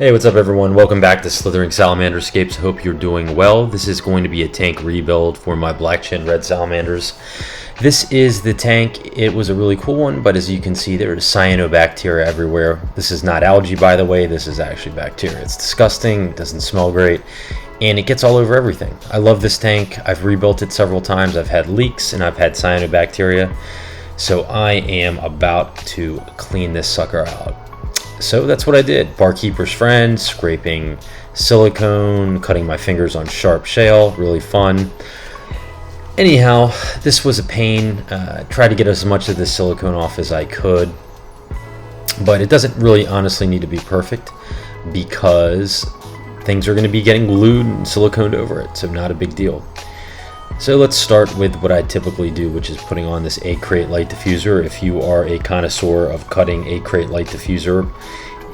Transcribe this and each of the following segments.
Hey, what's up everyone? Welcome back to Slithering Salamanderscapes. Hope you're doing well. This is going to be a tank rebuild for my Black Chinned Red Salamanders. This is the tank. It was a really cool one, but as you can see, there's cyanobacteria everywhere. This is not algae, by the way. This is actually bacteria. It's disgusting, it doesn't smell great, and it gets all over everything. I love this tank. I've rebuilt it several times. I've had leaks and I've had cyanobacteria. So I am about to clean this sucker out. So that's what I did. Barkeeper's friend, scraping silicone, cutting my fingers on sharp shale, really fun. Anyhow, this was a pain. Tried to get as much of the silicone off as I could, but it doesn't really honestly need to be perfect because things are going to be getting glued and siliconed over it, so not a big deal. So let's start with what I typically do, which is putting on this egg crate light diffuser. If you are a connoisseur of cutting egg crate light diffuser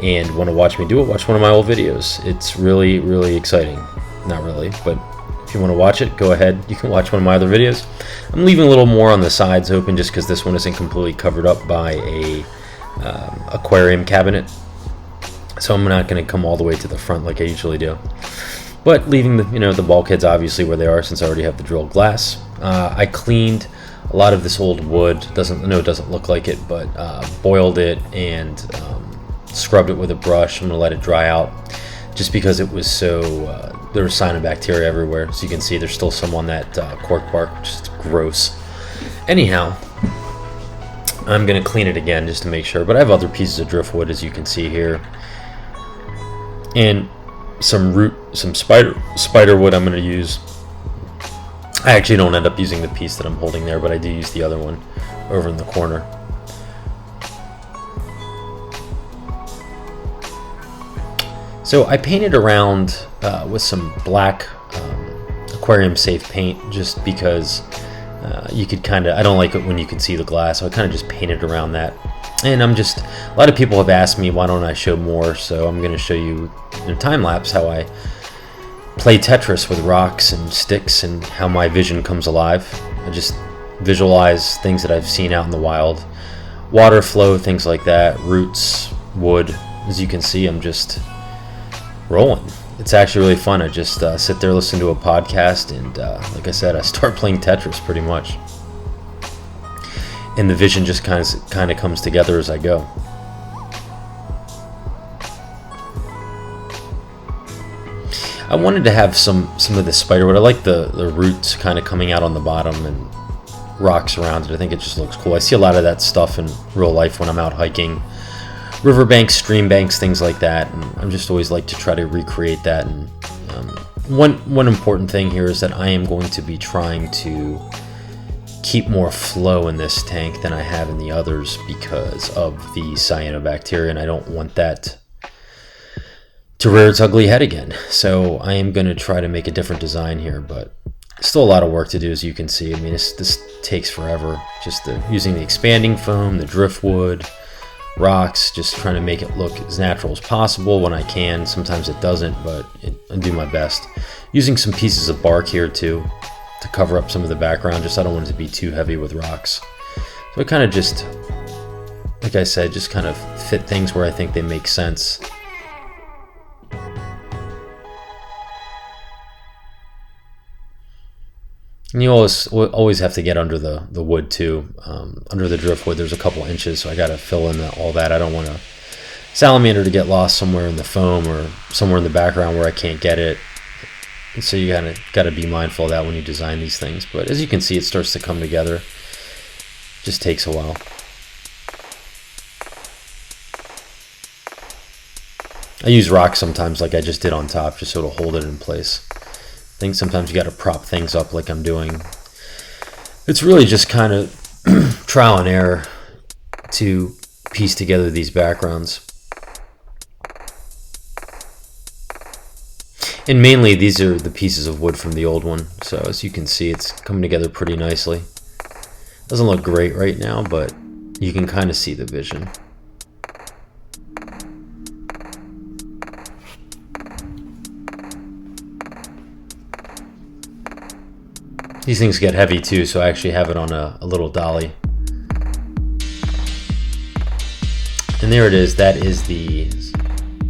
and want to watch me do it, watch one of my old videos. It's really, really exciting. Not really, but if you want to watch it, go ahead. You can watch one of my other videos. I'm leaving a little more on the sides open just because this one isn't completely covered up by a aquarium cabinet. So I'm not going to come all the way to the front like I usually do. But leaving the the bulkheads obviously where they are, since I already have the drilled glass. I cleaned a lot of this old wood. It doesn't look like it, but boiled it and scrubbed it with a brush. I'm gonna let it dry out, just because it was so there was cyanobacteria everywhere. So you can see there's still some on that cork bark, which is gross. Anyhow, I'm gonna clean it again just to make sure. But I have other pieces of driftwood, as you can see here, and some spider wood I'm going to use. I actually don't end up using the piece that I'm holding there, but I do use the other one over in the corner. So I painted around with some black aquarium safe paint, just because you could I don't like it when you can see the glass, so I kind of just painted around that. And a lot of people have asked me why don't I show more, so I'm going to show you in a time lapse how I play Tetris with rocks and sticks and how my vision comes alive. I just visualize things that I've seen out in the wild, water flow, things like that, roots, wood. As you can see, I'm just rolling. It's actually really fun. I just sit there, listen to a podcast, and like I said, I start playing Tetris pretty much. And the vision just kind of comes together as I go. I wanted to have some of the spiderwood. I like the roots kind of coming out on the bottom and rocks around it. I think it just looks cool. I see a lot of that stuff in real life when I'm out hiking, riverbanks, stream banks, things like that. And I'm just always like to try to recreate that. And one important thing here is that I am going to be trying to keep more flow in this tank than I have in the others because of the cyanobacteria, and I don't want that to rear its ugly head again. So I am going to try to make a different design here, but still a lot of work to do, as you can see. I mean, this takes forever. Just using the expanding foam, the driftwood, rocks, just trying to make it look as natural as possible when I can. Sometimes it doesn't, but I do my best. Using some pieces of bark here too, to cover up some of the background. Just I don't want it to be too heavy with rocks. So I kind of just, like I said, just kind of fit things where I think they make sense. And you always have to get under the wood too. Under the driftwood, there's a couple inches, so I got to fill in all that. I don't want a salamander to get lost somewhere in the foam or somewhere in the background where I can't get it. So you got to be mindful of that when you design these things. But as you can see, it starts to come together. It just takes a while. I use rocks sometimes, like I just did on top, just so it'll hold it in place. I think sometimes you got to prop things up like I'm doing. It's really just kind of trial and error to piece together these backgrounds. And mainly these are the pieces of wood from the old one. So as you can see, it's coming together pretty nicely. Doesn't look great right now, but you can kind of see the vision. These things get heavy too, so I actually have it on a little dolly. And there it is. That is the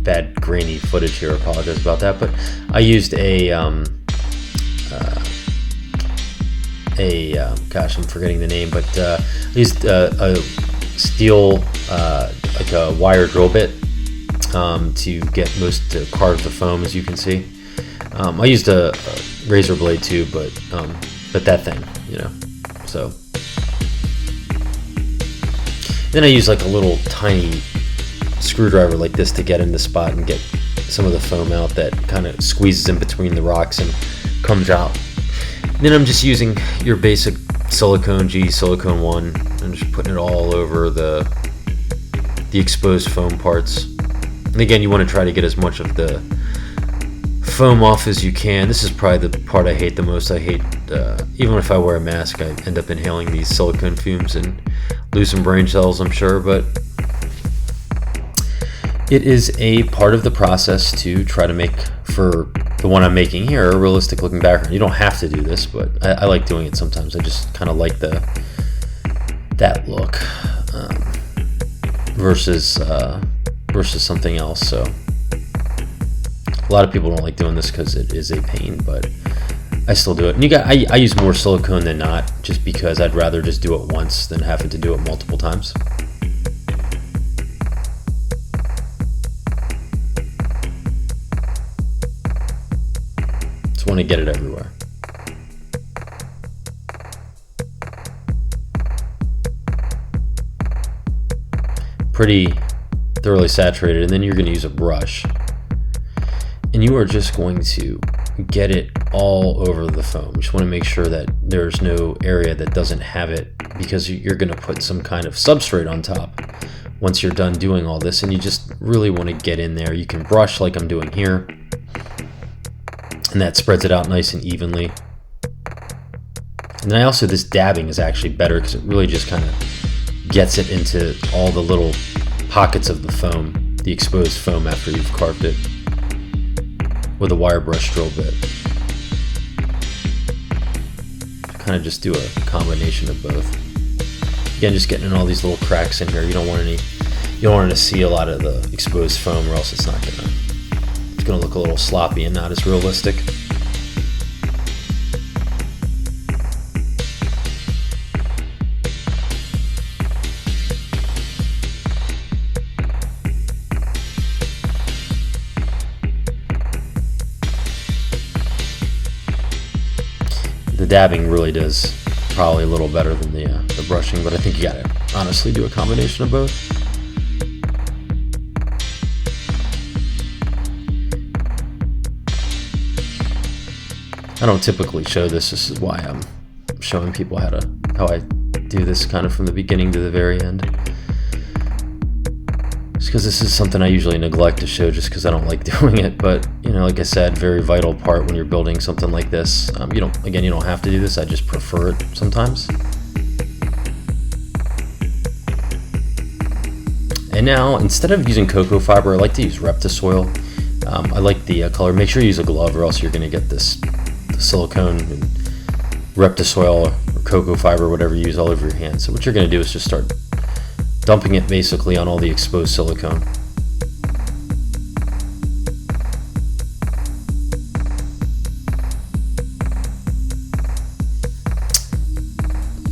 bad grainy footage here. I apologize about that, but I used gosh, I'm forgetting the name, but I used a steel, like a wire drill bit, to carve the foam, as you can see. I used a razor blade too, but that thing, so. Then I use like a little tiny screwdriver like this to get in the spot and get some of the foam out that kind of squeezes in between the rocks and comes out. Then I'm just using your basic silicone G, silicone 1, and just putting it all over the exposed foam parts. And again, you want to try to get as much of the foam off as you can. This is probably the part I hate the most. I hate, even if I wear a mask, I end up inhaling these silicone fumes and lose some brain cells, I'm sure, but it is a part of the process to try to make, for the one I'm making here, a realistic looking background. You don't have to do this, but I like doing it sometimes. I just kind of like that look, versus something else. So a lot of people don't like doing this because it is a pain, but I still do it. And I use more silicone than not, just because I'd rather just do it once than having to do it multiple times. Just want to get it everywhere. Pretty thoroughly saturated, and then you're going to use a brush, and you are just going to get it all over the foam. You just want to make sure that there's no area that doesn't have it, because you're going to put some kind of substrate on top once you're done doing all this, and you just really want to get in there. You can brush like I'm doing here, and that spreads it out nice and evenly. And then this dabbing is actually better because it really just kind of gets it into all the little pockets of the foam, the exposed foam, after you've carved it with a wire brush drill bit. Kind of just do a combination of both. Again, just getting in all these little cracks in here. You don't want to see a lot of the exposed foam, or else it's gonna look a little sloppy and not as realistic. The dabbing really does probably a little better than the brushing, but I think you gotta honestly do a combination of both. I don't typically show this. This is why I'm showing people how I do this kind of from the beginning to the very end. Just because this is something I usually neglect to show just because I don't like doing it, but like I said, very vital part when you're building something like this. You don't have to do this. I just prefer it sometimes. And now, instead of using cocoa fiber, I like to use Reptisoil. I like the color. Make sure you use a glove, or else you're going to get the silicone and Reptisoil or cocoa fiber, whatever you use, all over your hands. So what you're going to do is just start dumping it basically on all the exposed silicone.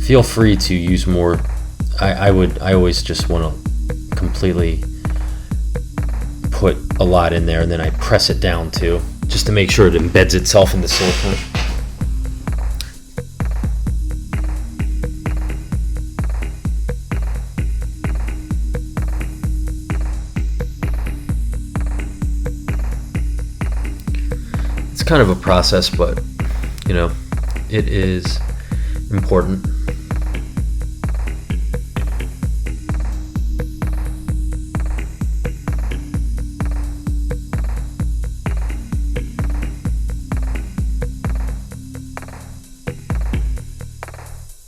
Feel free to use more. I always just want to completely put a lot in there, and then I press it down too, just to make sure it embeds itself in the silicone. It's kind of a process, but it is important.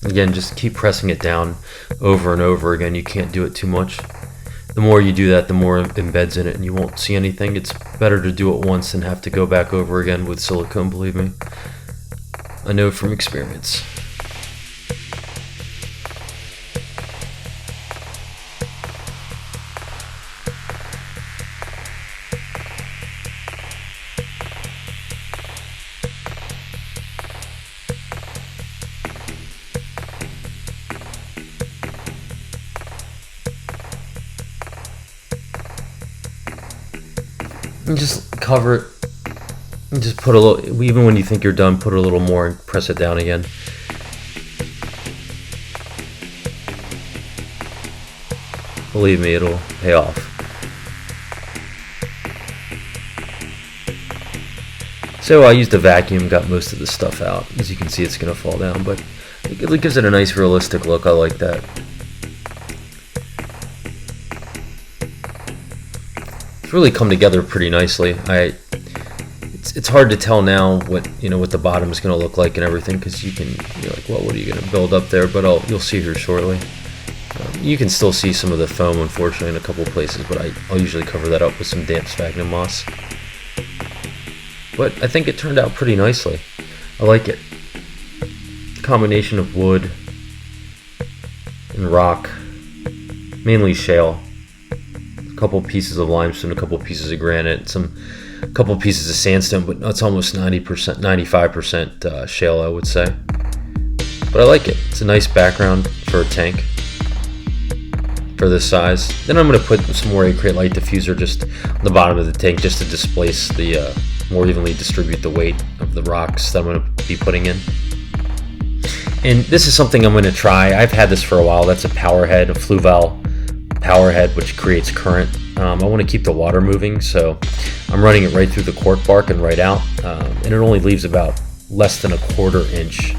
Again, just keep pressing it down over and over again. You can't do it too much. The more you do that, the more it embeds in it, and you won't see anything. It's better to do it once than have to go back over again with silicone, believe me. I know from experience. And just cover it. And just put a little, even when you think you're done, put a little more and press it down again. Believe me, it'll pay off. So I used a vacuum, got most of the stuff out. As you can see, it's going to fall down, but it gives it a nice realistic look. I like that. It's really come together pretty nicely. It's hard to tell now what what the bottom is going to look like and everything, because you're like, well, what are you going to build up there? But you'll see here shortly. You can still see some of the foam, unfortunately, in a couple of places, but I'll usually cover that up with some damp sphagnum moss. But I think it turned out pretty nicely. I like it. Combination of wood and rock, mainly shale. A couple pieces of limestone, a couple pieces of granite, a couple pieces of sandstone, but it's almost 90%, 95% shale, I would say. But I like it. It's a nice background for a tank for this size. Then I'm going to put some more acrylate light diffuser just on the bottom of the tank, just to displace the more evenly distribute the weight of the rocks that I'm going to be putting in. And this is something I'm going to try. I've had this for a while. That's a power head, a flue valve power head, which creates current. I want to keep the water moving, so I'm running it right through the cork bark and right out, and it only leaves about less than a 1/4 inch,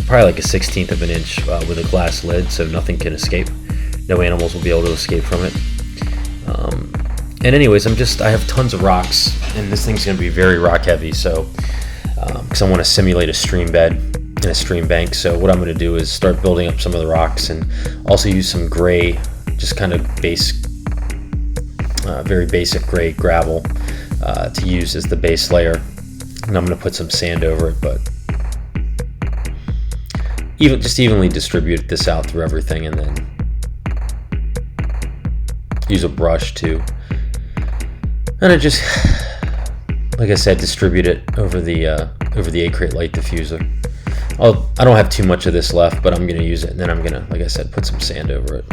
probably like a 1/16 of an inch with a glass lid, so nothing can escape. No animals will be able to escape from it. And anyways, I have tons of rocks, and this thing's going to be very rock heavy, so because I want to simulate a stream bed and a stream bank. So what I'm going to do is start building up some of the rocks, and also use some gray, just kind of very basic gray gravel to use as the base layer. And I'm going to put some sand over it, but just evenly distribute this out through everything, and then use a brush too. And I just, like I said, distribute it over the acrylate light diffuser. I don't have too much of this left, but I'm going to use it, and then I'm going to, like I said, put some sand over it.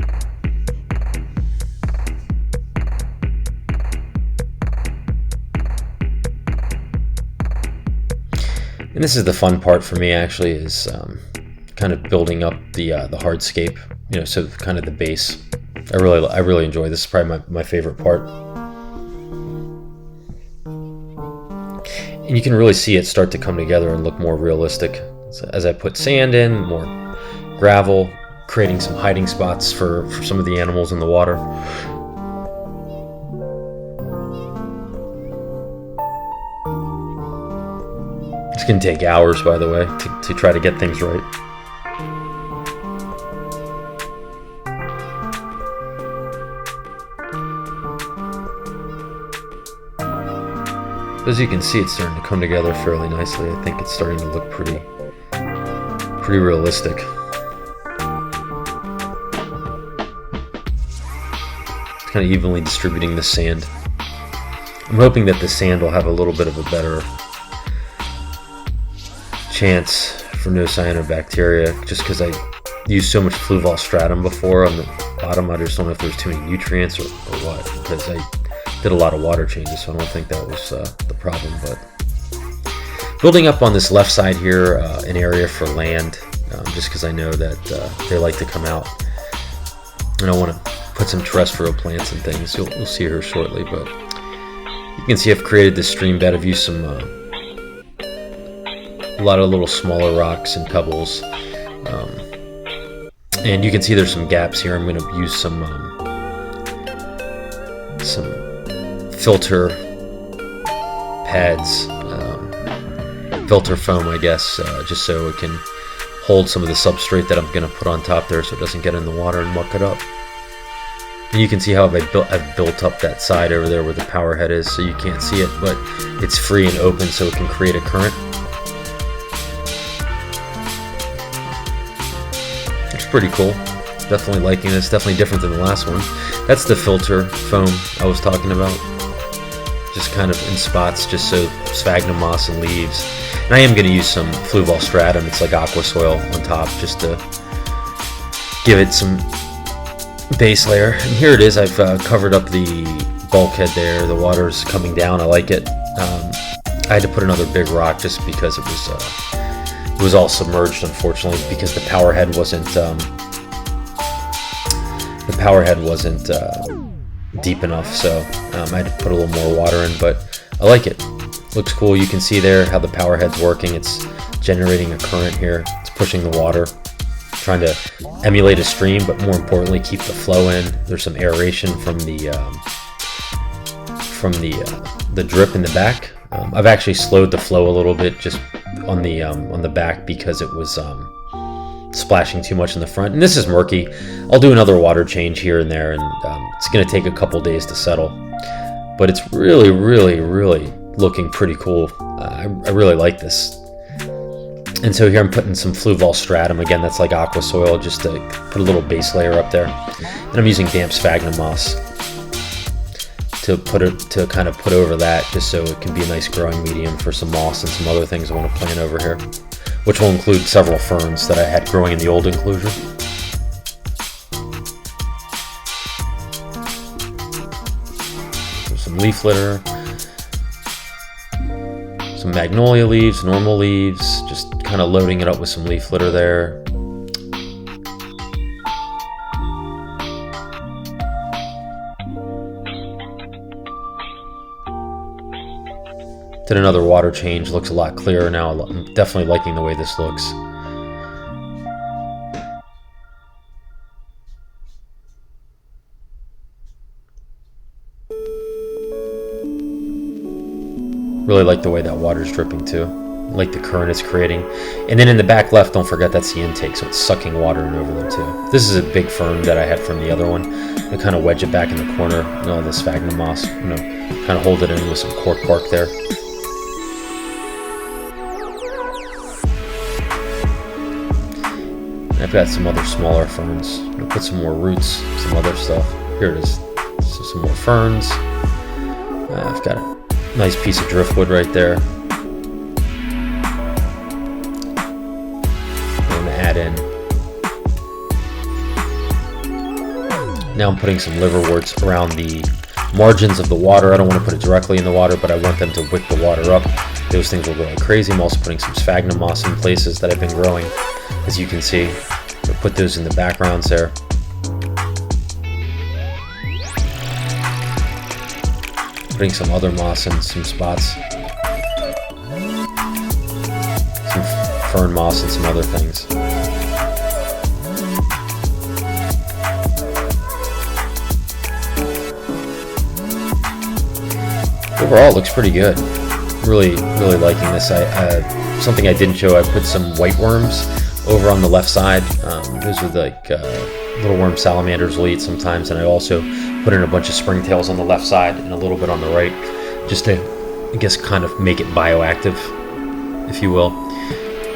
And this is the fun part for me, actually, is kind of building up the hardscape. So kind of the base. I really enjoy this. Is probably my favorite part. And you can really see it start to come together and look more realistic. So as I put sand in, more gravel, creating some hiding spots for some of the animals in the water. It's going to take hours, by the way, to try to get things right. As you can see, it's starting to come together fairly nicely. I think it's starting to look pretty realistic. It's kind of evenly distributing the sand. I'm hoping that the sand will have a little bit of a better chance for no cyanobacteria, just because I used so much flue valve stratum before on the bottom. I just don't know if there's too many nutrients or what, because I did a lot of water changes, so I don't think that was the problem. But building up on this left side here, an area for land, just because I know that they like to come out, and I want to put some terrestrial plants and things. You'll see here shortly, but you can see I've created this stream bed. I've used some a lot of little smaller rocks and pebbles, and you can see there's some gaps here. I'm going to use some filter pads, filter foam, I guess, just so it can hold some of the substrate that I'm going to put on top there, so it doesn't get in the water and muck it up. And you can see how I've built up that side over there where the power head is, so you can't see it, but it's free and open, so it can create a current. It's pretty cool. Definitely liking this. Definitely different than the last one. That's the filter foam I was talking about. Just kind of in spots, just so sphagnum moss and leaves. And I am going to use some flue valve stratum. It's like aqua soil on top, just to give it some base layer. And here it is. I've covered up the bulkhead there. The water's coming down. I like it. I had to put another big rock just because it was all submerged, unfortunately, because the power head wasn't deep enough. So I had to put a little more water in, but I like it. Looks cool. You can see there how the power head's working. It's generating a current here. It's pushing the water, trying to emulate a stream, but more importantly, keep the flow in. There's some aeration from the drip in the back. I've actually slowed the flow a little bit just on the back because it was splashing too much in the front. And this is murky. I'll do another water change here and there, and it's going to take a couple days to settle. But it's really, really, really looking pretty cool. I really like this. And so here I'm putting some fluval stratum. Again, that's like aqua soil, just to put a little base layer up there. And I'm using damp sphagnum moss to kind of put over that, just so it can be a nice growing medium for some moss and some other things I want to plant over here, which will include several ferns that I had growing in the old enclosure. There's some leaf litter, some magnolia leaves, normal leaves, just kind of loading it up with some leaf litter there. Did another water change, looks a lot clearer now. I'm definitely liking the way this looks. Really like the way that water's dripping too. I like the current it's creating. And then in the back left, don't forget that's the intake, so it's sucking water in over there too. This is a big fern that I had from the other one. I kind of wedge it back in the corner, and all this sphagnum moss, kind of hold it in with some cork bark there. I've got some other smaller ferns. I'm gonna put some more roots, some other stuff. Here it is. So some more ferns. I've got a nice piece of driftwood right there. I'm gonna add in. Now I'm putting some liverworts around the margins of the water. I don't want to put it directly in the water, but I want them to wick the water up. Those things will grow like crazy. I'm also putting some sphagnum moss in places that I've been growing, as you can see. So put those in the backgrounds there. Putting some other moss in some spots. Some fern moss and some other things. Overall, it looks pretty good. Really liking this. Something I didn't show, I put some white worms over on the left side. Those are like little worm salamanders will eat sometimes, and I also put in a bunch of springtails on the left side and a little bit on the right, just to, I guess, kind of make it bioactive, if you will.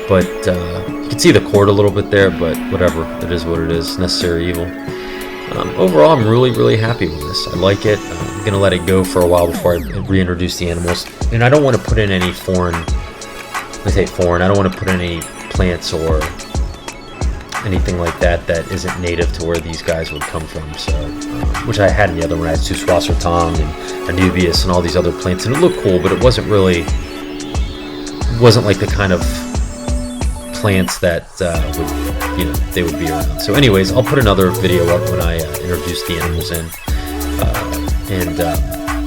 But you can see the cord a little bit there, but whatever, it is what it is, necessary evil. Overall, I'm really happy with this. I like it. I'm going to let it go for a while before I reintroduce the animals. And I don't want to put in any foreign, I say foreign, I don't want to put in any plants or anything like that that isn't native to where these guys would come from. So, which I had in the other one. I had Suswasser Tom and Anubias and all these other plants, and it looked cool, but it wasn't like the kind of plants that they would be around. So anyways, I'll put another video up when I introduce the animals in, and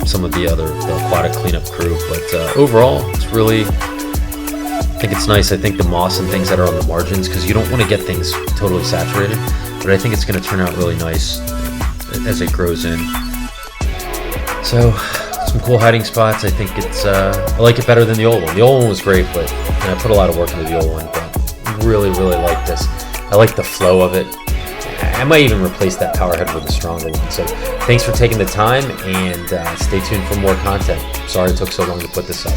some of the aquatic cleanup crew. But overall, it's really, I think it's nice. I think the moss and things that are on the margins, because you don't want to get things totally saturated, but I think it's going to turn out really nice as it grows in. So some cool hiding spots. I think it's I like it better than the old one. The old one was great, and I put a lot of work into the old one, but really like this. I like the flow of it. I might even replace that power head with a stronger one. So thanks for taking the time, and stay tuned for more content. Sorry it took so long to put this up.